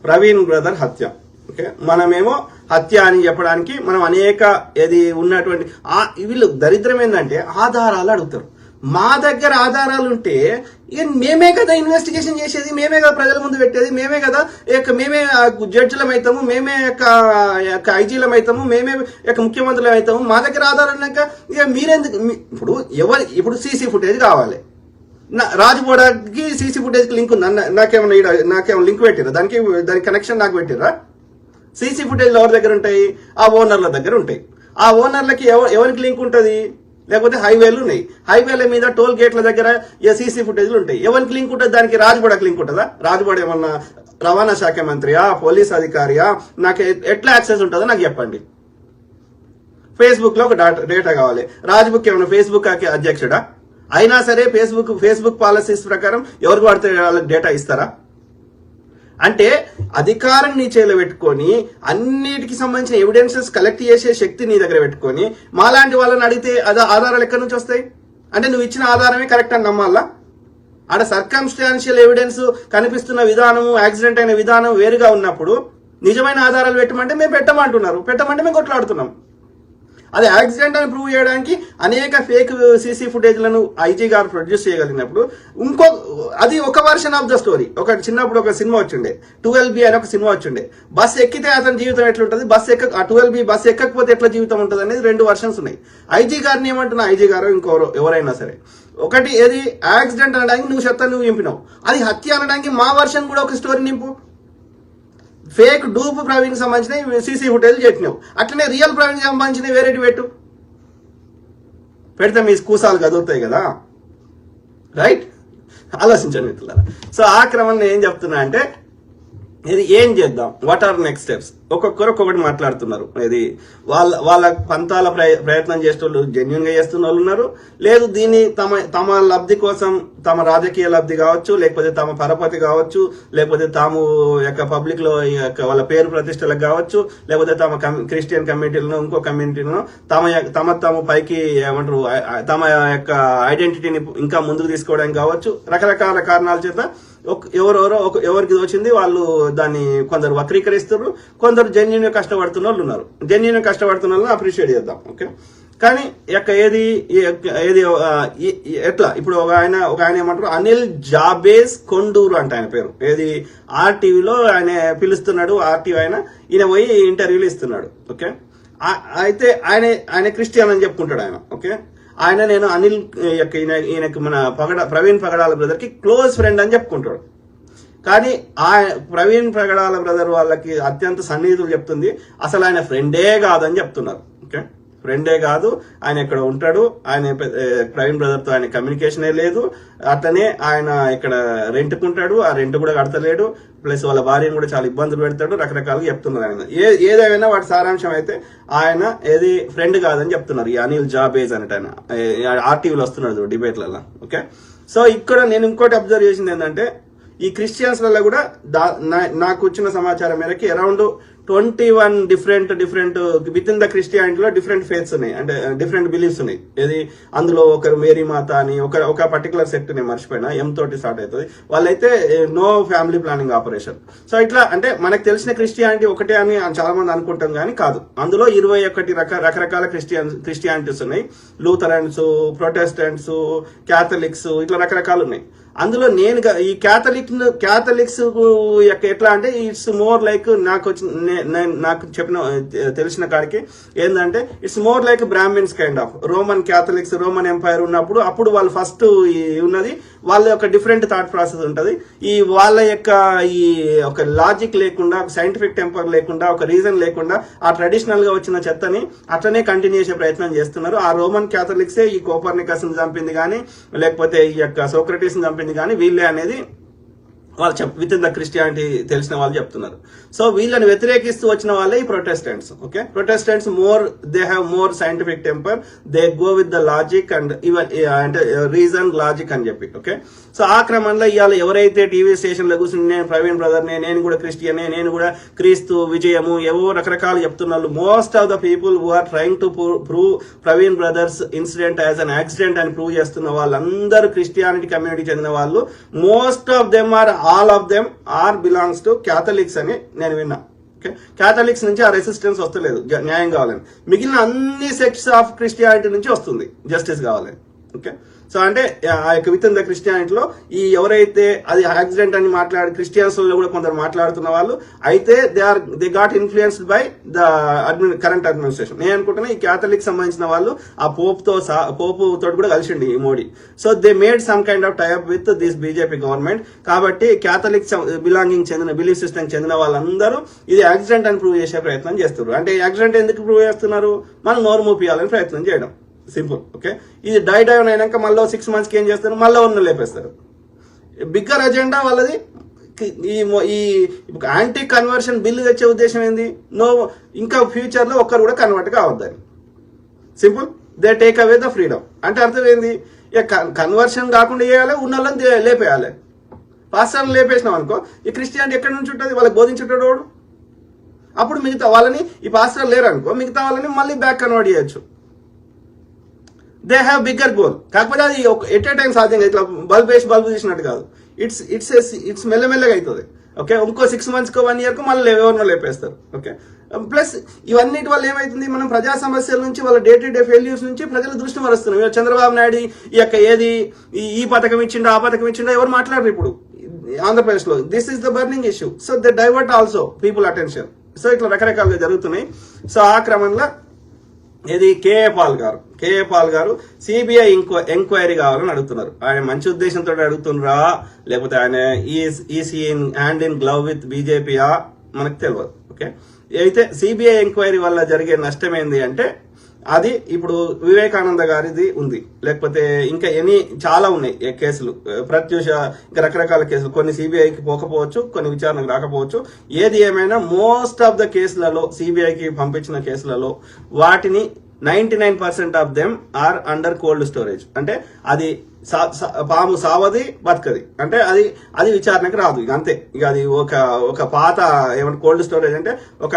Praveen brother హత్య. Okay, మనమేమో హత్య అని చెప్పడానికి మనం అనేక ఏది ఉన్నటువంటి వీళ్ళు దరిద్రం ఏంటంటే ఆధారాలు అడుగుతారు. మా దగ్గర ఆధారాలు ఉంటే మేమే కదా ఇన్వెస్టిగేషన్ చేసేది, మేమే కదా ప్రజల ముందు పెట్టేది, మేమే కదా మేమే జడ్జిలం అవుతాము, మేమే ఐజీలం అవుతాము, మేమే ముఖ్యమంత్రులం అవుతాము. మా దగ్గర ఆధారాలు ఉన్నాక ఇక మీరెందుకు? ఇప్పుడు సీసీ ఫుటేజ్ కావాలి. రాజుబోడకి సీసీ ఫుటేజ్కి లింక్ ఉందా? నాకేమన్నా లింక్ పెట్టిరా? దానికి కనెక్షన్ నాకు పెట్టిరా? సీసీ ఫుటేజ్ ఎవరి దగ్గర ఉంటాయి? ఆ ఓనర్ల దగ్గర ఉంటాయి. ఆ ఓనర్లకి ఎవరికి లింక్ ఉంటుంది? లేకపోతే హైవేలు ఉన్నాయి, హైవేల మీద టోల్ గేట్ల దగ్గర సీసీ ఫుటేజ్లు ఉంటాయి. ఎవరికి లింక్ ఉంటుంది? దానికి రాజుబోడకి లింక్ ఉంటుందా? రాజుబోడ ఏమన్నా రవాణా శాఖ మంత్రియా, పోలీస్ అధికారియా? నాకు ఎట్లా యాక్సెస్ ఉంటుందో నాకు చెప్పండి. ఫేస్బుక్ లో ఒక డేటా కావాలి. రాజ్బుక్ ఏమన్నా ఫేస్బుక్ అధ్యక్షుడా? అయినా సరే ఫేస్బుక్ పాలసీస్ ప్రకారం ఎవరికి పడితే వాళ్ళకి డేటా ఇస్తారా? అంటే అధికారం నీ చేతిలో పెట్టుకొని అన్నిటికి సంబంధించిన ఎవిడెన్సెస్ కలెక్ట్ చేసే శక్తి నీ దగ్గర పెట్టుకొని మాలాంటి వాళ్ళని అడిగితే ఆధారాలు ఎక్కడి నుంచి వస్తాయి? అంటే నువ్వు ఇచ్చిన ఆధారమే కరెక్ట్ అని నమ్మాలా? ఆడ సర్కమ్స్టాన్షియల్ ఎవిడెన్స్ కనిపిస్తున్న విధానము, యాక్సిడెంట్ అయిన విధానం వేరుగా ఉన్నప్పుడు నిజమైన ఆధారాలు పెట్టమంటే మేము పెట్టమంటున్నారు, పెట్టమంటే మేము కొట్లాడుతున్నాం. అది యాక్సిడెంట్ అని ప్రూవ్ చేయడానికి అనేక ఫేక్ సీసీ ఫుటేజ్లను ఐజీ గారు ప్రొడ్యూస్ చేయగలిగినప్పుడు అది ఒక వర్షన్ ఆఫ్ ద స్టోరీ. చిన్నప్పుడు ఒక సినిమా వచ్చిండే 12B అని ఒక సినిమా వచ్చిండే. బస్ ఎక్కితే అతని జీవితం ఎట్లుంటుంది, 12B బస్ ఎక్కకపోతే ఎట్లా జీవితం ఉంటుంది అనేది 2 వర్షన్స్ ఉన్నాయి. ఐజీ గారిని ఏమంటున్నా, ఐజీ గారు ఇంకోరు ఎవరైనా సరే, ఒకటి ఏది యాక్సిడెంట్ అనడానికి నువ్వు నింపినావు, అది హత్య అనడానికి మా వర్షన్ కూడా ఒక స్టోరీ నింపు. ఫేక్ డూప్ ప్రవీణ్ సంబంధించిన సీసీ ఫుటేజ్ చెప్పినావు, అట్లనే రియల్ ప్రవీణ్ సంబంధించిన వేరేటి పెడితే మీ కూసాలు కదులుతాయి కదా, రైట్? ఆలోచించండి మిత్రులారా. సో ఆ క్రమంలో ఏం చెప్తున్నా అంటే ఇది ఏం చేద్దాం, వాట్ ఆర్ నెక్స్ట్ స్టెప్స్? ఒక్కొక్కరు ఒక్కొక్కటి మాట్లాడుతున్నారు. ఇది వాళ్ళ పంతాల ప్రయత్నం చేసే వాళ్ళు జెన్యున్ గా చేస్తున్న వాళ్ళు ఉన్నారు. లేదు దీన్ని తమ లబ్ధి కోసం, తమ రాజకీయ లబ్ధి కావచ్చు, లేకపోతే తమ పరపతి కావచ్చు, లేకపోతే తాము పబ్లిక్ లో వాళ్ళ పేరు ప్రతిష్టలకు కావచ్చు, లేకపోతే తమ క్రిస్టియన్ కమ్యూనిటీలను ఇంకో కమ్యూనిటీలను తమ పైకి ఏమంటారు తమ యొక్క ఐడెంటిటీని ఇంకా ముందుకు తీసుకోవడానికి కావచ్చు, రకరకాల కారణాల చేత ఎవరికి వచ్చింది వాళ్ళు దాన్ని కొందరు వక్రీకరిస్తున్నారు, కొందరు జెన్యున్ గా కష్టపడుతున్న వాళ్ళు ఉన్నారు. జెన్యున్ గా కష్టపడుతున్న వాళ్ళని అప్రిషియేట్ చేద్దాం. ఓకే, కానీ ఏది ఎట్లా ఇప్పుడు ఒక ఆయన ఏమంటారు, అనిల్ జాబేజ్ కొండూరు అంట ఆయన పేరు. ఏది ఆర్టీవీలో ఆయన పిలుస్తున్నాడు, ఆర్టీవీ ఈయన పోయి ఇంటర్వ్యూలు ఇస్తున్నాడు. ఓకే, అయితే ఆయన క్రిస్టియన్ అని చెప్పుకుంటాడు ఆయన. ఓకే, నేను అనిల్ ఈయనకి మన ప్రవీణ్ పగడాల బ్రదర్ కి క్లోజ్ ఫ్రెండ్ అని చెప్పుకుంటాడు. కానీ ప్రవీణ్ పగడాల బ్రదర్ వాళ్ళకి అత్యంత సన్నిహితులు చెప్తుంది అసలు ఆయన ఫ్రెండే కాదని చెప్తున్నారు. ఓకే, ఫ్రెండే కాదు, ఆయన ఇక్కడ ఉంటాడు, ఆయన ప్రవీణ్ బ్రదర్ తో ఆయన కమ్యూనికేషనే లేదు. అట్లనే ఆయన ఇక్కడ రెంట్కుంటాడు, ఆ రెంట్ కూడా కడతలేడు, ప్లస్ వాళ్ళ భార్యను కూడా చాలా ఇబ్బందులు పెడతాడు, రకరకాలుగా చెప్తున్నారు. ఆయన ఏదేమైనా వాటి సారాంశం అయితే ఆయన ఏది ఫ్రెండ్ కాదని చెప్తున్నారు. ఈ అనిల్ జాబేజ్ అనేట ఆయన ఆర్టీవీలో వస్తున్నాడు డిబేట్లలో. ఓకే, సో ఇక్కడ నేను ఇంకోటి అబ్జర్వ్ చేసింది ఏంటంటే ఈ క్రిస్టియన్స్ లలో కూడా నాకు వచ్చిన సమాచారం మేరకి around 21 different within the క్రిస్టియానిటీలో డిఫరెంట్ ఫేత్స్ ఉన్నాయి, అంటే డిఫరెంట్ బిలీఫ్స్ ఉన్నాయి. ఏది అందులో ఒకరు మేరీ మాత అని ఒక పర్టికులర్ సెక్ట్ నేను మర్చిపోయినా, ఎం తోటి స్టార్ట్ అవుతుంది. వాళ్ళైతే no family planning operation. So ఇట్లా అంటే మనకు తెలిసిన క్రిస్టియానిటీ ఒకటే అని చాలా మంది అనుకుంటాం, కానీ కాదు. అందులో 21 రకరకాల క్రిస్టియానిటీస్ ఉన్నాయి. లూథరన్స్, ప్రొటెస్టెంట్స్, క్యాథలిక్స్, ఇట్లా రకరకాలు ఉన్నాయి. అందులో నేను ఈ క్యాథలిక్స్ ఎట్లా అంటే ఇట్స్ మోర్ లైక్ నాకు తెలిసిన కాడికి ఏంటంటే it's more like Brahmins kind of. Roman Catholics, Roman empire ఉన్నప్పుడు అప్పుడు వాళ్ళు ఫస్ట్ ఉన్నది వాళ్ళ యొక్క డిఫరెంట్ థాట్ ప్రాసెస్ ఉంటుంది. వాళ్ళ యొక్క ఒక లాజిక్ లేకుండా, ఒక సైంటిఫిక్ టెంపర్ లేకుండా, ఒక రీజన్ లేకుండా ఆ ట్రెడిషనల్ గా వచ్చిన చెత్తని అట్లనే కంటిన్యూ చేసే ప్రయత్నం చేస్తున్నారు. ఆ రోమన్ క్యాథలిక్సే ఈ కోపర్నికస్ ని చంపింది కానీ, లేకపోతే ఈ యొక్క సోక్రటీస్ ని చంపింది కానీ వీళ్ళే అనేది వాళ్ళు విత్ ఇన్ ద క్రిస్టియానిటీ తెలిసిన వాళ్ళు చెప్తున్నారు. సో వీళ్ళని వ్యతిరేకిస్తూ వచ్చిన వాళ్ళే ఈ Protestants. Okay, Protestants they have more scientific temper, they go with the logic and even అంటే రీజన్ లాజిక్ అని చెప్పి. ఓకే, సో ఆ క్రమంలో ఇవాళ ఎవరైతే టీవీ స్టేషన్ లో కూర్చుని నేను ప్రవీణ్ బ్రదర్ నేను కూడా క్రిస్టియన్, నేను కూడా క్రీస్తు విజయము ఏవో రకరకాలు చెప్తున్నారు. Most of the people who are trying to prove Praveen brothers incident as an accident అని ప్రూవ్ చేస్తున్న వాళ్ళందరూ క్రిస్టియానిటీ కమ్యూనిటీ చెందిన వాళ్ళు. Most of them are all of them are belongs to Catholics అని నేను విన్నా. ఓకే, క్యాథలిక్స్ నుంచి ఆ రెసిస్టెన్స్ వస్తలేదు న్యాయం కావాలని, మిగిలిన అన్ని సెక్ట్స్ ఆఫ్ క్రిస్టియానిటీ నుంచి వస్తుంది జస్టిస్ కావాలని. ఓకే, సో అంటే ఆ యొక్క విత్ ఇన్ ద క్రిస్టియానిటీలో ఈ ఎవరైతే అది యాక్సిడెంట్ అని క్రిస్టియన్స్ లో కూడా కొందరు మాట్లాడుతున్న వాళ్ళు అయితే they got influenced by the current administration. నేను అనుకుంటున్నా ఈ క్యాథలిక్ సంబంధించిన వాళ్ళు ఆ పోపు తోటి కూడా కలిసిండి ఈ Modi. So they made some kind of tie up with this BJP government. కాబట్టి క్యాథలిక్ బిలీఫ్ సిస్టమ్ చెందిన వాళ్ళందరూ ఇది యాక్సిడెంట్ అని ప్రూవ్ చేసే ప్రయత్నం చేస్తున్నారు. అంటే యాక్సిడెంట్ ఎందుకు ప్రూవ్ చేస్తున్నారు? మనం నోరు మూపియాలని ప్రయత్నం చేయడం, సింపుల్. ఓకే, ఇది డౌన్ అయినాక మళ్ళీ 6 months ఏం చేస్తారు? మళ్ళీ ఉన్న లేపేస్తారు. బిగ్గర్ అజెండా వాళ్ళది. ఈ యాంటీ కన్వర్షన్ బిల్లు తెచ్చే ఉద్దేశం ఏంది? ఇంకా ఫ్యూచర్ లో ఒక్కరు కూడా కన్వర్ట్ కావద్దని. Simple. They take away the freedom. అంటే అర్థం ఏంది? కన్వర్షన్ కాకుండా చేయాలి, ఉన్న వాళ్ళని లేపేయాలి. పాస్టర్ని లేపేసినాం అనుకో, ఈ క్రిస్టియానిటీ ఎక్కడి నుంచి ఉంటుంది? వాళ్ళకి బోధించుంటాడు వాడు. అప్పుడు మిగతా వాళ్ళని, ఈ పాస్టర్ లేరు అనుకో, మిగతా వాళ్ళని మళ్ళీ బ్యాక్ కన్వర్ట్ చేయొచ్చు. They have bigger goal. కాకపోతే అది ఎట్ ఏ టైం సాధ్యంగా ఇట్లా బల్బ్ తీసినట్టు కాదు. ఇట్స్ మెల్లమెల్లగా అవుతుంది. ఓకే, ఇంకో 6 months 1 year మళ్ళీ ఎవరినో లేపేస్తారు. ఓకే, ప్లస్ ఇవన్నిటి వల్ల ఏమైతుంది? మనం ప్రజా సమస్యల నుంచి, వాళ్ళ డే టు డే ఫెయిల్యూర్స్ నుంచి ప్రజల దృష్టి మరుస్తున్నాం. చంద్రబాబు నాయుడు ఈ యొక్క ఏది ఈ పథకం ఇచ్చిండో, ఆ పథకం ఇచ్చిండో ఎవరు మాట్లాడరు ఇప్పుడు ఆంధ్రప్రదేశ్ లో. This is the burning issue. So they divert also people attention. So ఇట్లా రకరకాలుగా జరుగుతున్నాయి. సో ఆ క్రమంలో ఇది కేఏ పాల్ గారు సిబిఐ ఎంక్వైరీ కావాలని అడుగుతున్నారు. ఆయన మంచి ఉద్దేశంతో అడుగుతున్నారా, లేకపోతే ఆయన ఈసీ హ్యాండ్ ఇన్ గ్లవ్ విత్ బీజేపీయా మనకు తెలియదు. ఓకే, అయితే సిబిఐ ఎంక్వైరీ వల్ల జరిగే నష్టం ఏంది అంటే, అది ఇప్పుడు వివేకానంద గారిది ఉంది, లేకపోతే ఇంకా చాలా ఉన్నాయి కేసులు, ప్రత్యూష, ఇంకా రకరకాల కేసులు. కొన్ని సిబిఐకి పోకపోవచ్చు, కొన్ని విచారణకు రాకపోవచ్చు. ఏది ఏమైనా మోస్ట్ ఆఫ్ ద కేసులలో, సిబిఐకి పంపించిన కేసులలో వాటిని 99% of them are under cold storage. అంటే అది పాము సావది బతకది, అంటే అది విచారణకు రాదు. ఇక అంతే. ఇక అది ఒక పాత ఏమంటే కోల్డ్ స్టోరేజ్ అంటే ఒక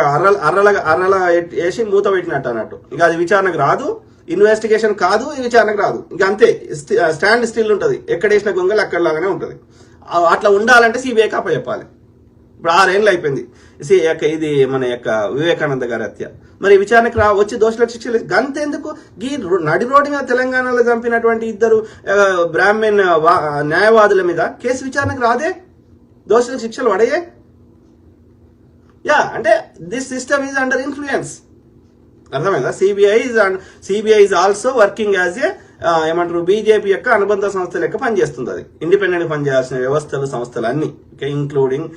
అర్రల వేసి మూత పెట్టినట్టు అన్నట్టు. ఇక అది విచారణకు రాదు, ఇన్వెస్టిగేషన్ కాదు, విచారణకు రాదు. ఇక అంతే, స్టాండ్ స్టిల్ ఉంటుంది. ఎక్కడ వేసిన గొంగలు అక్కడలాగానే ఉంటుంది. అట్లా ఉండాలంటే సిబిఐకి అప్పచెప్పాలి. ఇప్పుడు 6 ఏళ్ళు అయిపోయింది ఇది మన యొక్క వివేకానంద గారి హత్య. మరి విచారణకు వచ్చి దోషులకు శిక్షలు గంతెందుకు? నడి రోడ్డు మీద తెలంగాణలో చంపినటువంటి 2 బ్రాహ్మణ్ న్యాయవాదుల మీద కేసు విచారణకు రాదే? దోషులకు శిక్షలు పడయే? అంటే this system is under influence. అర్థమైందా? CBI is also working as ఏమంటారు, బీజేపీ యొక్క అనుబంధ సంస్థ లెక్క పనిచేస్తుంది. అది ఇండిపెండెంట్ పనిచేయాల్సిన వ్యవస్థలు, సంస్థలు అన్ని, including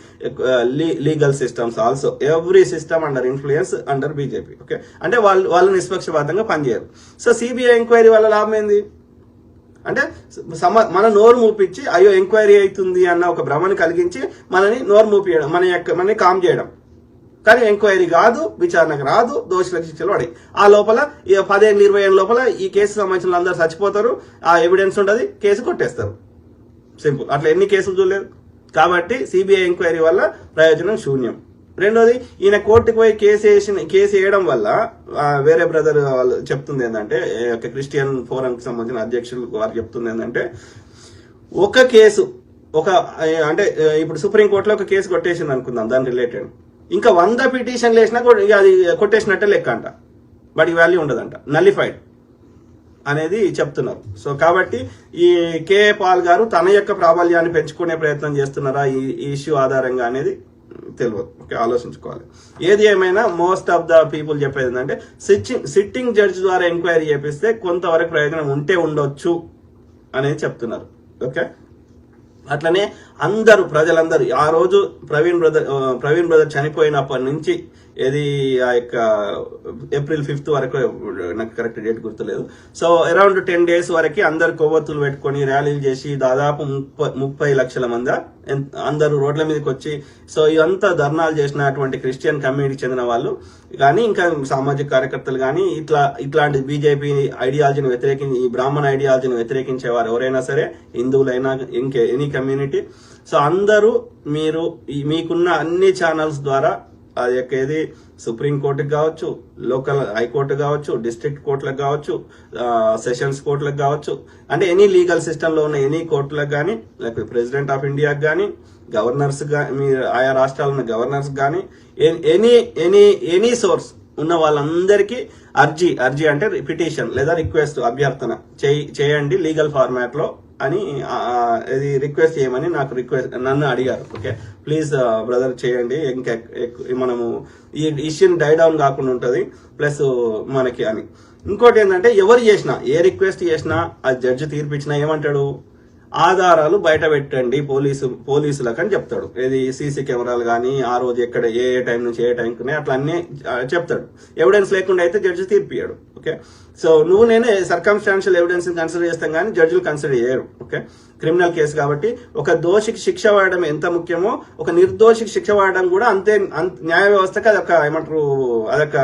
legal systems also. Every system under influence under BJP. Okay, అంటే వాళ్ళు నిష్పక్షపాతంగా పనిచేయరు. సో సిబిఐ ఎంక్వైరీ వల్ల లాభం ఏంది అంటే, మన నోరు మూపించి అయ్యో ఎంక్వైరీ అవుతుంది అన్న ఒక భ్రమని కలిగించి మనని నోరు మూపియడం, మనని కామ్ చేయడం. కానీ ఎంక్వైరీ కాదు, విచారణకు రాదు, దోషులకు శిక్షలు పడాయి. ఆ లోపల 10 ఏళ్ళు 20 ఏళ్ళ లోపల ఈ కేసు సంబంధించిన అందరూ చచ్చిపోతారు. ఆ ఎవిడెన్స్ ఉండదు, కేసు కొట్టేస్తారు. సింపుల్. అట్లా ఎన్ని కేసులు చూడలేదు. కాబట్టి సిబిఐ ఎంక్వైరీ వల్ల ప్రయోజనం శూన్యం. రెండోది, ఈయన కోర్టుకు పోయి కేసు వేయడం వల్ల వేరే బ్రదర్ వాళ్ళు చెప్తుంది ఏంటంటే, క్రిస్టియన్ ఫోరంకి సంబంధించిన అధ్యక్షులు వారు చెప్తుంది ఏంటంటే, ఒక కేసు అంటే ఇప్పుడు సుప్రీంకోర్టులో ఒక కేసు కొట్టేసింది అనుకుందాం, దాని రిలేటెడ్ ఇంకా 100 పిటిషన్లు వేసినా అది కొట్టేసినట్టే లెక్క అంట. వాటి వాల్యూ ఉండదంట, నల్లిఫైడ్ అనేది చెప్తున్నారు. సో కాబట్టి ఈ కేఏ పాల్ గారు తన యొక్క ప్రాబల్యాన్ని పెంచుకునే ప్రయత్నం చేస్తున్నారా ఈ ఇష్యూ ఆధారంగా అనేది తెలియదు. ఓకే, ఆలోచించుకోవాలి. ఏది ఏమైనా మోస్ట్ ఆఫ్ ద పీపుల్ చెప్పేది ఏంటంటే, సిట్టింగ్ జడ్జి ద్వారా ఎంక్వైరీ చేపిస్తే కొంతవరకు ప్రయోజనం ఉంటే ఉండొచ్చు అనేది చెప్తున్నారు. ఓకే, అట్లనే ప్రజలందరూ ఆ రోజు ప్రవీణ్ బ్రదర్ చనిపోయినప్పటి నుంచి ఏది ఆ యొక్క April 5th వరకు, నాకు కరెక్ట్ డేట్ గుర్తులేదు. సో అరౌండ్ 10 days వరకు అందరు కొవ్వొత్తులు పెట్టుకొని ర్యాలీలు చేసి దాదాపు 30 లక్షల మంది అందరూ రోడ్ల మీదకి వచ్చి, సో ఇదంతా ధర్నాలు చేసినటువంటి క్రిస్టియన్ కమ్యూనిటీకి చెందిన వాళ్ళు కానీ, ఇంకా సామాజిక కార్యకర్తలు కానీ, ఇట్లాంటి బీజేపీ ఐడియాలజీని వ్యతిరేకించి, ఈ బ్రాహ్మణ ఐడియాలజీని వ్యతిరేకించేవారు ఎవరైనా సరే, హిందువులైనా ఎనీ కమ్యూనిటీ, సో అందరూ మీకున్న అన్ని ఛానల్స్ ద్వారా అది యొక్క ఏది సుప్రీం కోర్టుకు కావచ్చు, లోకల్ హైకోర్టు కావచ్చు, డిస్ట్రిక్ట్ కోర్టులకు కావచ్చు, సెషన్స్ కోర్టులకు కావచ్చు, అంటే ఎనీ లీగల్ సిస్టంలో ఉన్న ఎనీ కోర్టులకు కానీ, లేకపోతే ప్రెసిడెంట్ ఆఫ్ ఇండియాకి కానీ, గవర్నర్స్ మీ ఆయా రాష్ట్రాల ఉన్న గవర్నర్స్ కానీ ఎనీ సోర్స్ ఉన్న వాళ్ళందరికీ అర్జీ అంటే పిటిషన్ లేదా రిక్వెస్ట్ అభ్యర్థన చేయండి లీగల్ ఫార్మాట్ లో అని ఇది రిక్వెస్ట్ చేయమని నన్ను అడిగారు. ఓకే, ప్లీజ్ బ్రదర్ చేయండి, ఇంకా మనము ఈ ఇష్యూని డై డౌన్ కాకుండా ఉంటది ప్లస్ మనకి అని. ఇంకోటి ఏంటంటే ఎవరు చేసినా ఏ రిక్వెస్ట్ చేసినా ఆ జడ్జి తీర్పిచ్చినా ఏమంటాడు, ఆధారాలు బయట పెట్టండి పోలీసులకు అని చెప్తాడు. ఏది సీసీ కెమెరాలు కానీ ఆ రోజు ఎక్కడ ఏ టైం నుంచి ఏ టైంకి అట్లా అన్నీ చెప్తాడు. ఎవిడెన్స్ లేకుండా అయితే జడ్జి తీర్పియాడు. ఓకే, సో నేనే సర్కమ్స్టాన్షియల్ ఎవిడెన్స్ కన్సిడర్ చేస్తాం కానీ జడ్జిలు కన్సిడర్ చేయరు. ఓకే, క్రిమినల్ కేసు కాబట్టి ఒక దోషికి శిక్ష పడడం ఎంత ముఖ్యమో ఒక నిర్దోషికి శిక్ష పడడం కూడా అంతే. న్యాయ వ్యవస్థకి అదొక ఏమంటారు, అదొక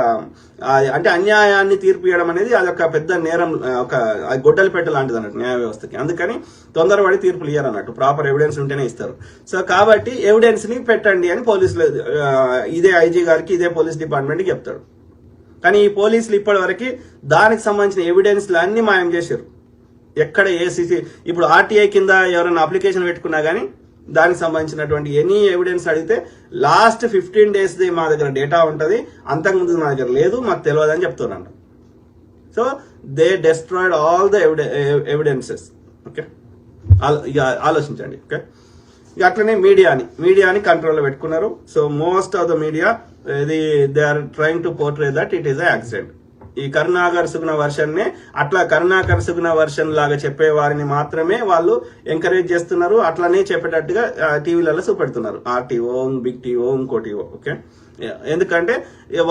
అంటే అన్యాయాన్ని తీర్పు ఇవ్వడం అనేది అదొక పెద్ద నేరం, ఒక గొడ్డలి పెట్ట లాంటిది అన్నట్టు న్యాయ వ్యవస్థకి. అందుకని తొందరపడి తీర్పులు ఇయ్యారు అన్నట్టు, ప్రాపర్ ఎవిడెన్స్ ఉంటేనే ఇస్తారు. సో కాబట్టి ఎవిడెన్స్ ని పెట్టండి అని పోలీసులు ఇదే ఐజీ గారికి ఇదే పోలీస్ డిపార్ట్మెంట్కి చెప్తాడు. కానీ ఈ పోలీసులు ఇప్పటి వరకు దానికి సంబంధించిన ఎవిడెన్స్లు అన్ని మాయం చేశారు. ఎక్కడ ఏసీసీ ఇప్పుడు ఆర్టీఐ కింద ఎవరైనా అప్లికేషన్ పెట్టుకున్నా కానీ దానికి సంబంధించినటువంటి ఎనీ ఎవిడెన్స్ అడిగితే లాస్ట్ 15 days మా దగ్గర డేటా ఉంటుంది, అంతకుముందు మా దగ్గర లేదు, మాకు తెలియదు అని చెప్తున్నారంట. So they destroyed all the evidences. Okay, ఇక ఆలోచించండి. ఓకే, ఇక అట్లనే మీడియాని కంట్రోల్లో పెట్టుకున్నారు. So most of the media they are trying to portray that it is a accident. ఈ కరుణాకర్ సుగుణ వర్షన్ నే అట్లా కరుణాకర్ సుగుణ వర్షన్ లాగా చెప్పే వారిని మాత్రమే వాళ్ళు ఎంకరేజ్ చేస్తున్నారు. అట్లానే చెప్పేటట్టుగా టీవీలలో చూపెడుతున్నారు, ఆర్టీఓ, బిగ్ టీఓ, ఇంకో టీఓ. ఓకే, ఎందుకంటే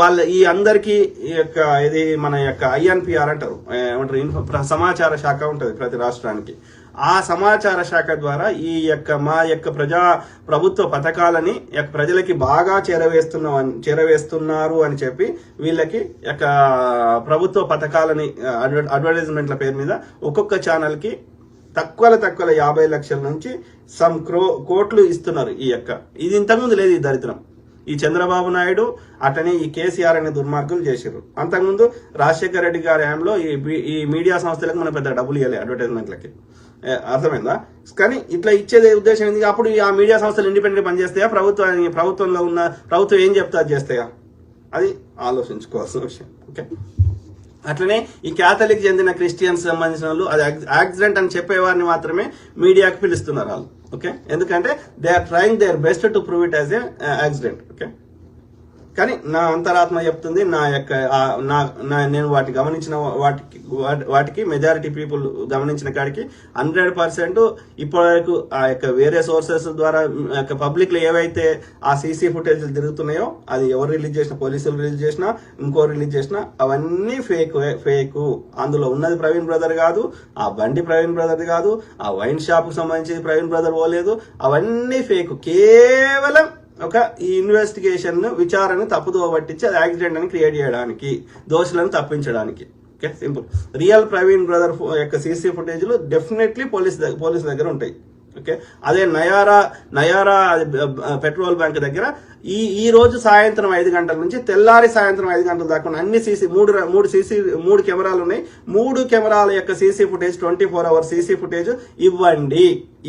వాళ్ళ ఈ అందరికి ఇది మన యొక్క ఐఎన్పిఆర్ అంటారు, ఏమంటారు, సమాచార శాఖ ఉంటుంది ప్రతి రాష్ట్రానికి. ఆ సమాచార శాఖ ద్వారా ఈ మా ప్రభుత్వ పథకాలని ప్రజలకి బాగా చేరవేస్తున్నారు అని చెప్పి వీళ్ళకి ప్రభుత్వ పథకాలని అడ్వర్టైజ్మెంట్ల పేరు మీద ఒక్కొక్క ఛానల్ కి తక్కువ 50 లక్షల నుంచి సమ్ కోట్లు ఇస్తున్నారు. ఇది ఇంతకుముందు లేదు ఈ దరిద్రం. ఈ చంద్రబాబు నాయుడు అట్లనే ఈ కేసీఆర్ అనే దుర్మార్గులు చేశారు. అంతకుముందు రాజశేఖర రెడ్డి గారి హయాంలో ఈ మీడియా సంస్థలకు మనం పెద్ద డబ్బులు ఇవ్వాలి అడ్వర్టైజ్మెంట్లకి, అర్థమైందా? కానీ ఇట్లా ఇచ్చేదే ఉద్దేశం ఏంది? అప్పుడు ఆ మీడియా సంస్థలు ఇండిపెండెంట్ పనిచేస్తాయా, ప్రభుత్వంలో ఉన్న ప్రభుత్వం ఏం చెప్తా అది చేస్తాయా? అది ఆలోచించుకోవాల్సిన విషయం. ఓకే, అట్లనే ఈ క్యాథలిక్ చెందిన క్రిస్టియన్స్ సంబంధించిన వాళ్ళు అది యాక్సిడెంట్ అని చెప్పేవారిని మాత్రమే మీడియాకి పిలుస్తున్నారు వాళ్ళు. ఓకే, ఎందుకంటే they are trying their best to prove it as a accident. Okay, కానీ నా అంతరాత్మ చెప్తుంది, నేను వాటి గమనించిన వాటికి మెజారిటీ పీపుల్ గమనించిన కాడికి 100% ఇప్పటివరకు వేరే సోర్సెస్ ద్వారా పబ్లిక్ లో ఏవైతే ఆ సీసీ ఫుటేజ్ తిరుగుతున్నాయో అది ఎవరు రిలీజ్ చేసినా, పోలీసులు రిలీజ్ చేసినా, ఇంకో రిలీజ్ చేసినా అవన్నీ ఫేక్. అందులో ఉన్నది ప్రవీణ్ బ్రదర్ కాదు, ఆ బండి ప్రవీణ్ బ్రదర్ కాదు, ఆ వైన్ షాప్ కు సంబంధించి ప్రవీణ్ బ్రదర్ పోలేదు, అవన్నీ ఫేక్. కేవలం ఈ ఇన్వెస్టిగేషన్ విచారణ తప్పుదో పట్టించి అది యాక్సిడెంట్ అని క్రియేట్ చేయడానికి, దోషులను తప్పించడానికి. Okay, simple. Real Praveen brother CC ఫుటేజ్లు డెఫినెట్లీ పోలీస్ దగ్గర ఉంటాయి. ఓకే, అదే నయారా పెట్రోల్ బ్యాంక్ దగ్గర ఈ రోజు సాయంత్రం 5 గంటల నుంచి తెల్లారి సాయంత్రం 5 గంటల దాకా అన్ని మూడు కెమెరాలు ఉన్నాయి. 3 కెమెరాల యొక్క CC footage 24 hours CC footage ఇవ్వండి.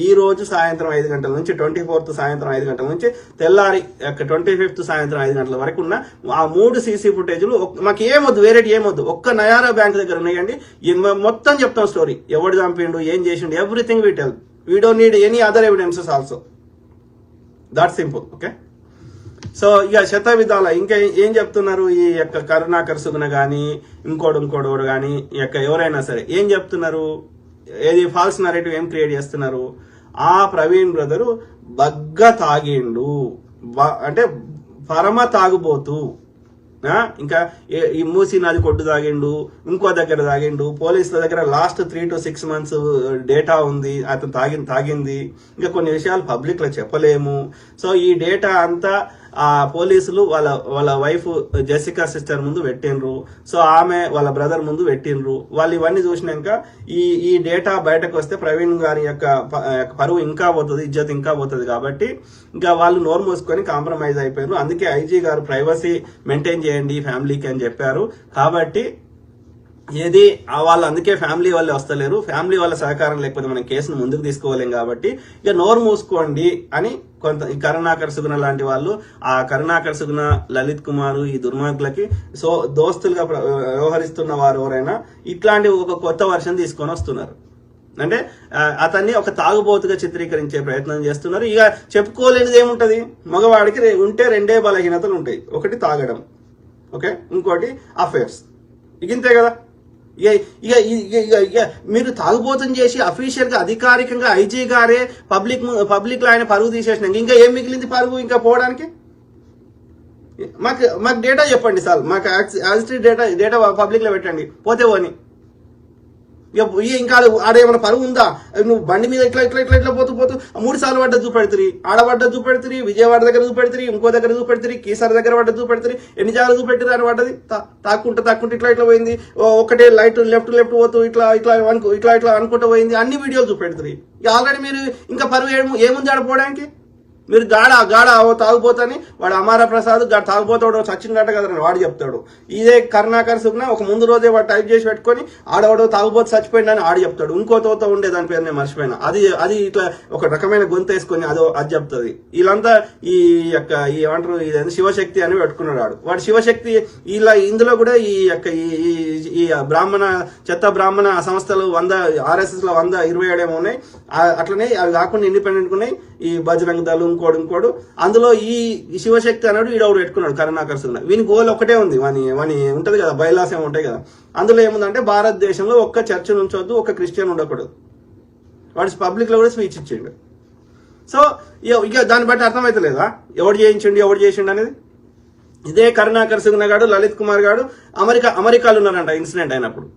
ఈ రోజు సాయంత్రం 5 గంటల నుంచి 24th సాయంత్రం 5 గంటల నుంచి తెల్లారి 25th సాయంత్రం 5 గంటల వరకు ఉన్న ఆ 3 సీసీ ఫుటేజ్లు మాకు ఏమొద్దు, వేరేటి ఏమొద్దు, ఒక్క నయారా బ్యాంక్ దగ్గర ఉన్నాయండి. మొత్తం చెప్తాం స్టోరీ, ఎవడు చంపిండు, ఏం చేసిండు, everything we tell. We don't need any other evidences also. That's simple. Okay. So ఇక శతవిధాల ఇంకా ఏం చెప్తున్నారు ఈ కరుణాకర్ సుగుణ గాని ఇంకోడు గాని ఎవరైనా సరే ఏం చెప్తున్నారు, ఏది ఫాల్స్ నరేటివ్ ఏం క్రియేట్ చేస్తున్నారు? ఆ ప్రవీణ్ బ్రదరు బగ్గా తాగిండు, అంటే పరమ తాగుబోతు, ఇంకా ఈ మూసి నది కొట్టు తాగిండు, ఇంకో దగ్గర తాగిండు, పోలీసుల దగ్గర లాస్ట్ 3 to 6 months డేటా ఉంది, అతను తాగింది. ఇంకా కొన్ని విషయాలు పబ్లిక్ లో చెప్పలేము. సో ఈ డేటా అంతా ఆ పోలీసులు వాళ్ళ వైఫ్ జెసికా సిస్టర్ ముందు పెట్టినరు. సో ఆమె వాళ్ళ బ్రదర్ ముందు పెట్టినరు. వాళ్ళు ఇవన్నీ చూసినాక ఈ డేటా బయటకు వస్తే ప్రవీణ్ గారి యొక్క పరువు ఇంకా పోతుంది, ఇజ్జత్ ఇంకా పోతుంది. కాబట్టి ఇంకా వాళ్ళు నోరు మూసుకొని కాంప్రమైజ్ అయిపోయారు. అందుకే ఐజీ గారు ప్రైవసీ మెయింటైన్ చేయండి ఫ్యామిలీకి అని చెప్పారు. కాబట్టి ఏది వాళ్ళు అందుకే ఫ్యామిలీ వాళ్ళే వస్తలేరు, ఫ్యామిలీ వాళ్ళ సహకారం లేకపోతే మనం కేసును ముందుకు తీసుకోలేం కాబట్టి ఇక నోరు మూసుకోండి అని కొంత ఈ కరుణాకర్ సుగుణ లాంటి వాళ్ళు, ఆ కరుణాకర్ సుగుణ, లలిత్ కుమార్ ఈ దుర్మార్గులకి దోస్తులుగా వ్యవహరిస్తున్న వారు ఎవరైనా ఇట్లాంటి ఒక కొత్త వర్షన్ తీసుకొని వస్తున్నారు. అంటే అతన్ని ఒక తాగుబోతుగా చిత్రీకరించే ప్రయత్నం చేస్తున్నారు. ఇక చెప్పుకోలేనిది ఏముంటది, మగవాడికి ఉంటే రెండే బలహీనతలు ఉంటాయి, ఒకటి తాగడం, ఓకే, ఇంకోటి అఫేర్స్, ఇంతే కదా. ఇక మీరు తాగుబోతం చేసి అఫీషియల్ గా అధికారికంగా ఐజీ గారే పబ్లిక్ లో ఆయన పరుగు తీసేసినాక ఇంకా ఏం మిగిలింది పరుగు ఇంకా పోవడానికి? మాకు డేటా చెప్పండి సార్, మాకు డేటా పబ్లిక్ లో పెట్టండి, పోతే పోని. ఇంకా ఆడేమైనా పరువు ఉందా? నువ్వు బండి మీద ఇట్లా ఇట్లా ఇట్లా ఇట్లా పోతూ 3 సార్లు పడ్డది చూపెడుతుంది, ఆడబడ్డ చూపెడుతుంది, విజయవాడ దగ్గర చూపెడుతుంది, ఇంకో దగ్గర చూపెడుతుంది, కీసర్ దగ్గర పడ్డది చూపెడుతుంది, ఎన్ని జాగాలు చూపెట్టిరు అని పడ్డది. తాక్కుంటే ఇట్లా ఇట్లా పోయింది, ఒకటే లైట్ లెఫ్ట్ పోతూ ఇట్లా ఇట్లా ఇట్లా అనుకుంటూ పోయింది, అన్ని వీడియోలు చూపెడుతుంది. ఆల్రెడీ మీరు ఇంకా పరువు ఏముంది ఆడపోవడానికి? మీరు గాడ తాగుపోతని వాడు అమారా ప్రసాద్ తాగుపోతాడు చచ్చిందట కదండి వాడు చెప్తాడు. ఇదే కరుణాకర్ సుగ్న ఒక ముందు రోజే వాడు టైప్ చేసి పెట్టుకొని ఆడవాడు తాగుపోతే చచ్చిపోయిందని ఆడు చెప్తాడు. ఇంకో తోత ఉండే దాని పేరు నేను మర్చిపోయినా, అది ఇట్లా ఒక రకమైన గొంతు వేసుకొని అది చెప్తుంది. వీళ్ళంతా ఈ యొక్క ఏమంటారు ఇదేంటి శివశక్తి అని పెట్టుకున్నాడు వాడు శివశక్తి. ఇందులో కూడా ఈ యొక్క ఈ బ్రాహ్మణ చెత్త బ్రాహ్మణ సంస్థలు 100 RSS లో 127 ఏమో ఉన్నాయి. అట్లనే అవి కాకుండా ఇండిపెండెంట్ ఉన్నాయి ఈ బజరంగ దళం ఇంకోడు. అందులో ఈ శివశక్తి అన్నాడు ఈడవుడు పెట్టుకున్నాడు కరుణాకర్ సుగ్న. వీని గోల్ ఒకటే ఉంది, వాని ఉంటది కదా బైలాస్ ఏమి ఉంటాయి కదా, అందులో ఏముందంటే భారతదేశంలో ఒక్క చర్చ్ నుంచొద్దు, ఒక్క క్రిస్టియన్ ఉండకూడదు. వాడు పబ్లిక్ లో కూడా స్పీచ్ ఇచ్చిండు. సో ఇక దాన్ని బట్టి అర్థమైతలేదా ఎవడు చేసిండు అనేది? ఇదే కరుణాకర్ సుగ్న గాడు, లలిత్ కుమార్ గాడు అమెరికాలో ఉన్నారంట ఇన్సిడెంట్ అయినప్పుడు.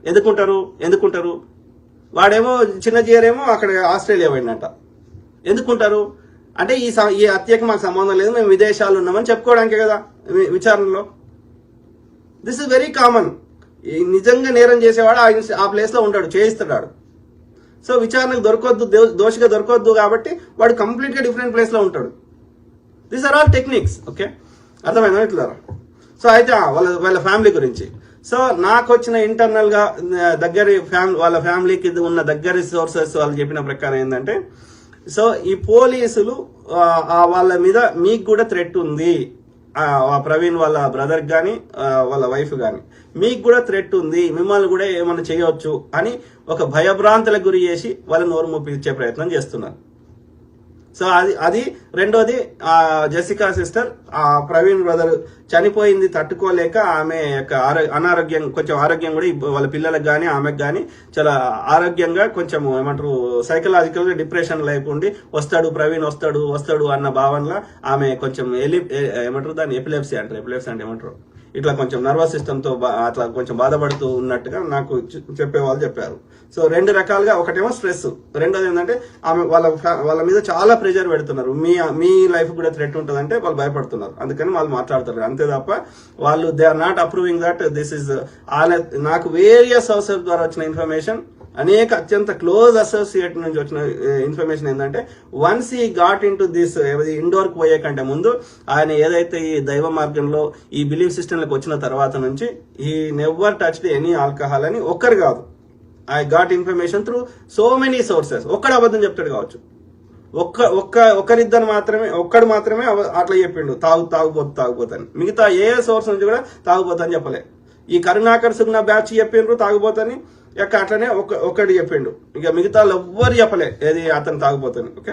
ఎందుకుంటారు? వాడేమో చిన్న జీయరేమో అక్కడ ఆస్ట్రేలియా పోయిందంట. ఎందుకుంటారు అంటే ఈ హత్యకి మాకు సంబంధం లేదు, మేము విదేశాలు ఉన్నామని చెప్పుకోవడానికే కదా విచారణలో. This is very common. నిజంగా నేరం చేసేవాడు ఆ ప్లేస్ లో ఉంటాడు, చేయిస్తాడు. సో విచారణకు దోషిగా దొరకొద్దు కాబట్టి వాడు కంప్లీట్ గా డిఫరెంట్ ప్లేస్ లో ఉంటాడు. These are all techniques, okay, అర్థమైందా ఇట్లా. సో అయితే వాళ్ళ ఫ్యామిలీ గురించి, సో నాకు వచ్చిన ఇంటర్నల్ గా వాళ్ళ ఫ్యామిలీకి ఉన్న దగ్గర సోర్సెస్ వాళ్ళు చెప్పిన ప్రకారం ఏంటంటే, సో ఈ పోలీసులు వాళ్ళ మీద మీకు కూడా థ్రెట్ ఉంది, ప్రవీణ్ వాళ్ళ బ్రదర్ కానీ వాళ్ళ వైఫ్ కానీ మీకు కూడా థ్రెట్ ఉంది, మిమ్మల్ని కూడా ఏమైనా చేయవచ్చు అని ఒక భయభ్రాంతులకు గురి చేసి వాళ్ళ నోరు మూపించే ప్రయత్నం చేస్తున్నారు. సో అది రెండోది, జెసికా సిస్టర్ ప్రవీణ్ బ్రదర్ చనిపోయింది తట్టుకోలేక ఆమె యొక్క అనారోగ్యం, కొంచెం ఆరోగ్యం కూడా వాళ్ళ పిల్లలకు కానీ ఆమెకు కానీ చాలా ఆరోగ్యంగా కొంచెం ఏమంటారు సైకలాజికల్ గా డిప్రెషన్ లేకుండా ప్రవీణ్ వస్తాడు అన్న భావనలో ఆమె కొంచెం ఏమంటారు దాన్ని ఎపిలెప్సీ అంటే ఏమంటారు ఇట్లా కొంచెం నర్వస్ సిస్టమ్ తో అట్లా కొంచెం బాధపడుతూ ఉన్నట్టుగా నాకు చెప్పేవాళ్ళు చెప్పారు. సో 2 రకాలుగా, ఒకటేమో స్ట్రెస్, రెండోది ఏంటంటే ఆమె వాళ్ళ మీద చాలా ప్రెషర్ పెడుతున్నారు. మీ లైఫ్ కూడా థ్రెట్ ఉంటుందంటే వాళ్ళు భయపడుతున్నారు, అందుకని వాళ్ళు మాట్లాడుతారు. అంతే తప్ప వాళ్ళు they are not approving that this is. నాకు వేరియస్ సోర్సెస్ ద్వారా వచ్చిన ఇన్ఫర్మేషన్, అనేక అత్యంత క్లోజ్ అసోసియేట్ నుంచి వచ్చిన ఇన్ఫర్మేషన్ ఏంటంటే, once he got into this Indore కు పోయే కంటే ముందు ఆయన ఏదైతే ఈ దైవ మార్గంలో ఈ బిలీఫ్ సిస్టంలోకి వచ్చిన తర్వాత నుంచి ఈ నెవర్ టచ్డ్ ఎనీ ఆల్కహాల్ అని ఒక్కరు కాదు, I got information through so many sources. ఒక్కడు అబద్ధం చెప్తాడు కావచ్చు, ఒక్కడు మాత్రమే అట్లా చెప్పిండు తాగుపోతాను. మిగతా ఏ సోర్స్ నుంచి కూడా తాగుపోతాని చెప్పలే. ఈ కరుణాకర్ సుగ్న బ్యాచ్ చెప్పిండ్రు తాగుపోతాని, అట్లనే ఒక్కడి చెప్పిండు, ఇక మిగతా ఎవ్వరు చెప్పలే ఏది అతను తాగుపోతాను. ఓకే,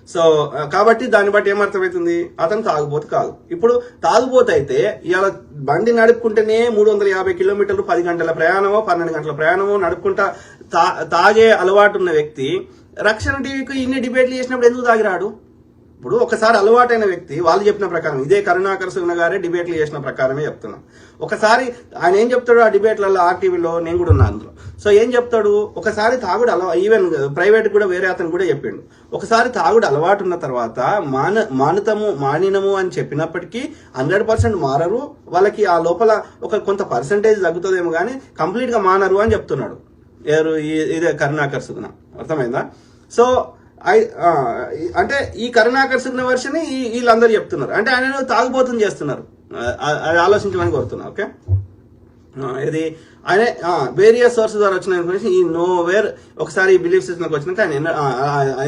సో కాబట్టి దాన్ని బట్టి ఏమర్థమవుతుంది, అతను తాగుబోతు కాదు. ఇప్పుడు తాగుబోతు అయితే ఇవాళ బండి నడుపుకుంటేనే 350 కిలోమీటర్లు 10 గంటల ప్రయాణమో 12 గంటల ప్రయాణమో నడుపుకుంటా తాగే అలవాటు ఉన్న వ్యక్తి రక్షణ టీవీకి ఇన్ని డిబేట్లు చేసినప్పుడు ఎందుకు తాగిరాడు? ఇప్పుడు ఒకసారి అలవాటైన వ్యక్తి వాళ్ళు చెప్పిన ప్రకారం, ఇదే కరుణాకర్ సుగ్న గారే డిబేట్లు చేసిన ప్రకారమే చెప్తున్నా. ఒకసారి ఆయన ఏం చెప్తాడు ఆ డిబేట్లలో, ఆర్టీవీలో నేను కూడా ఉన్నా అందులో. సో ఏం చెప్తాడు, ఒకసారి తాగుడు ఈవెన్ ప్రైవేట్ కూడా వేరే అతను కూడా చెప్పిండు, ఒకసారి తాగుడు అలవాటు ఉన్న తర్వాత మానినము అని చెప్పినప్పటికీ 100% మారరు, వాళ్ళకి ఆ లోపల కొంత పర్సంటేజ్ తగ్గుతుందేమో కానీ కంప్లీట్ గా మానరు అని చెప్తున్నాడు. ఇదే కరుణాకర్ సుగ్న, అర్థమైందా? సో అంటే ఈ కరుణాకర్ సుగ్న వర్షన్ వీళ్ళందరూ చెప్తున్నారు, అంటే ఆయన తాగుబోతుని చేస్తున్నారు. అది ఆలోచించమని కోరుతున్నా. ఓకే, ఇది ఆయన వేరియస్ సోర్సెస్ ద్వారా వచ్చిన ఇన్ఫర్మేషన్ ఈ నో వేర్ ఒకసారి బిలీఫ్ సిస్టమ్కి వచ్చినాక ఆయన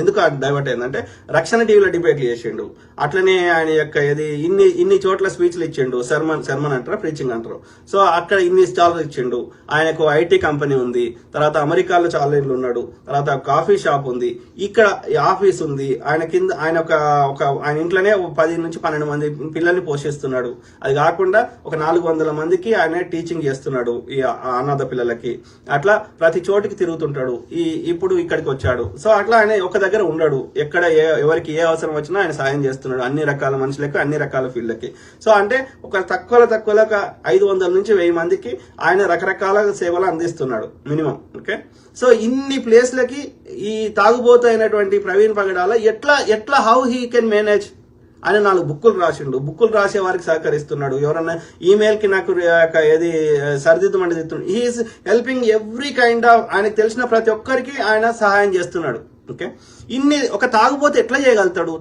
ఎందుకు డైవర్ట్ అయిందంటే రక్షణ టీవీలో డిబేట్లు చేసిండు, అట్లనే ఆయన యొక్క ఇది ఇన్ని చోట్ల స్పీచ్లు ఇచ్చిండు, శర్మన్ అంటారా ప్రీచింగ్ అంటారు. సో అక్కడ ఇన్ని స్టాల్స్ ఇచ్చిండు, ఆయనకు ఐటీ కంపెనీ ఉంది, తర్వాత అమెరికాలో చాలా ఇళ్ళు ఉన్నాడు, తర్వాత కాఫీ షాప్ ఉంది, ఇక్కడ ఆఫీస్ ఉంది, ఆయన కింద ఆయన ఒక ఆయన ఇంట్లోనే 10 నుంచి 12 మంది పిల్లల్ని పోషిస్తున్నాడు. అది కాకుండా ఒక 400 మందికి ఆయన టీచింగ్ చేస్తున్నాడు ఈ అనాథ పిల్లలకి. అట్లా ప్రతి చోటికి తిరుగుతుంటాడు. ఇప్పుడు ఇక్కడికి వచ్చాడు. సో అట్లా ఆయన ఒక దగ్గర ఉండడు, ఎక్కడ ఎవరికి ఏ అవసరం వచ్చినా ఆయన సాయం చేస్తున్నాడు, అన్ని రకాల మనుషులకి అన్ని రకాల ఫీల్డ్లకి. సో అంటే ఒక తక్కువలో 500 నుంచి 1000 మందికి ఆయన రకరకాల సేవలు అందిస్తున్నాడు మినిమం. ఓకే, సో ఇన్ని ప్లేస్లకి ఈ తాగుబోతైనటువంటి ప్రవీణ్ పగడాల ఎట్లా హౌ హీ కెన్ మేనేజ్ ఆయన 4 బుక్కులు రాసిండు, బుక్కులు రాసే వారికి సహకరిస్తున్నాడు. ఎవరన్నా ఈమెయిల్ కి నాకు ఏది సరిదిద్దమంటే చెప్తున్నాడు. He is helping every kind of, ఆయనకు తెలిసిన ప్రతి ఒక్కరికి ఆయన సహాయం చేస్తున్నాడు. ఓకే, ఇన్ని ఒక తాగుబోతే ఎట్లా చేయగలుగుతాడు?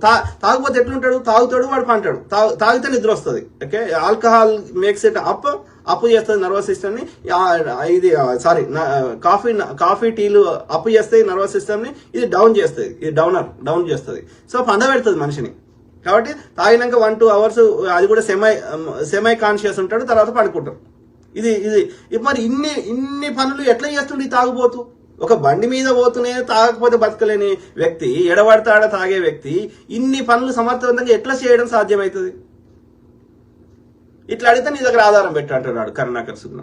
తాగుబోతే ఎట్లుంటాడు? తాగుతాడు, వాడు పంటాడు, తాగితే నిద్ర వస్తుంది. ఓకే, ఆల్కహాల్ మేక్స్ ఇట్ అప్పు చేస్తుంది నర్వస్ సిస్టమ్ ని. ఇది సారీ కాఫీ టీలు అప్పు చేస్తాయి నర్వస్ సిస్టమ్ ని, ఇది డౌన్ చేస్తుంది, ఇది డౌన్ చేస్తుంది. సో పండబెడుతుంది మనిషిని. కాబట్టి తాగినాక 1-2 అవర్స్ అది కూడా సెమై కాన్షియస్ ఉంటాడు, తర్వాత పడుకుంటారు. ఇది మరి ఇన్ని పనులు ఎట్లా చేస్తుండే తాగుబోతు? ఒక బండి మీద పోతూనే తాగకపోతే బతకలేని వ్యక్తి, ఎడబడతాడ తాగే వ్యక్తి ఇన్ని పనులు సమర్థవంతంగా ఎట్లా చేయడం సాధ్యమవుతుంది? ఇట్లా అడిగితే నీ దగ్గర ఆధారం పెట్టంటున్నాడు కరుణాకర్ సుగ్న,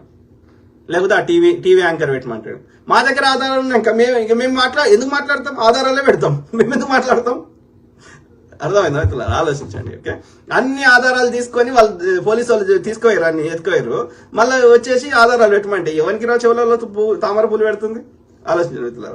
లేకపోతే ఆ టీవీ యాంకర్ పెట్టమంటాడు. మా దగ్గర ఆధారాలు మేము ఎందుకు మాట్లాడతాం? ఆధారాలే పెడతాం, మేము ఎందుకు మాట్లాడతాం? అర్థమైందా? ఇట్లా ఆలోచించండి. ఓకే, అన్ని ఆధారాలు తీసుకొని పోలీసు వాళ్ళు తీసుకోయారు, అన్ని ఎత్తుకోయారు, మళ్ళీ వచ్చేసి ఆధారాలు పెట్టమంటే ఎవరికి రా చెవులలో తామర పూలు పెడుతుంది? ఆలోచించండి.